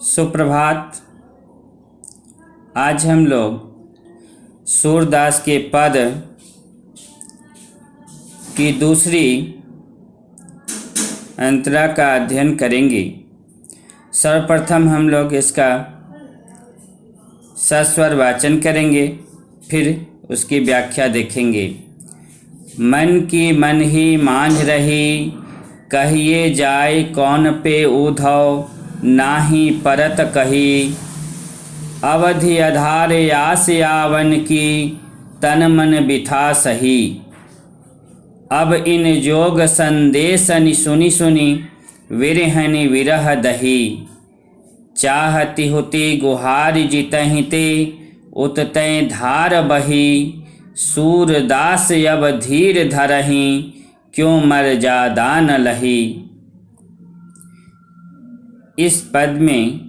सुप्रभात। आज हम लोग सूरदास के पद की दूसरी अंतरा का अध्ययन करेंगे। सर्वप्रथम हम लोग इसका सस्वर वाचन करेंगे, फिर उसकी व्याख्या देखेंगे। मन की मन ही मांझ रही, कहिए जाय कौन पे उधव, नाही परत कही। अवधि आधार आस यावन की, तन मन बिथा सही। अब इन जोग संदेशन सुनि सुनि, विरहनि विरह दही। चाहति हुति गुहार जितहि ते, उततै धार बही। सूरदास अब धीर धरहि, क्यों मर जादा न लही। इस पद में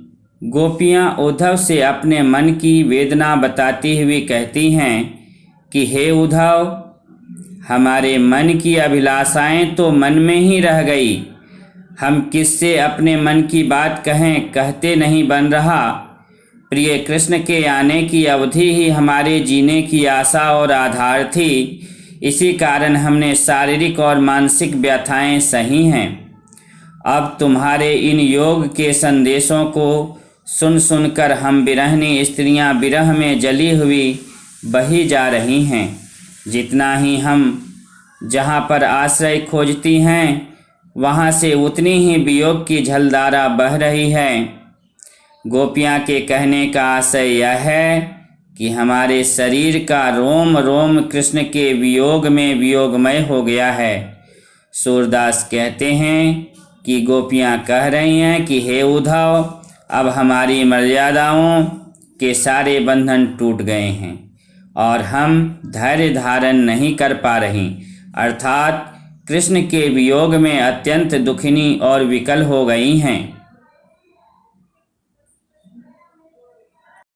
गोपियाँ उद्धव से अपने मन की वेदना बताती हुई कहती हैं कि हे उद्धव, हमारे मन की अभिलाषाएं तो मन में ही रह गई। हम किससे अपने मन की बात कहें, कहते नहीं बन रहा। प्रिय कृष्ण के आने की अवधि ही हमारे जीने की आशा और आधार थी। इसी कारण हमने शारीरिक और मानसिक व्यथाएं सही हैं। अब तुम्हारे इन योग के संदेशों को सुन सुनकर हम विरहनी स्त्रियां विरह में जली हुई बही जा रही हैं। जितना ही हम जहाँ पर आश्रय खोजती हैं, वहाँ से उतनी ही वियोग की झलधारा बह रही है। गोपियाँ के कहने का आशय यह है कि हमारे शरीर का रोम रोम कृष्ण के वियोग में वियोगमय हो गया है। सूरदास कहते हैं कि गोपियाँ कह रही हैं कि हे उद्धव, अब हमारी मर्यादाओं के सारे बंधन टूट गए हैं और हम धैर्य धारण नहीं कर पा रही, अर्थात कृष्ण के वियोग में अत्यंत दुखिनी और विकल हो गई हैं।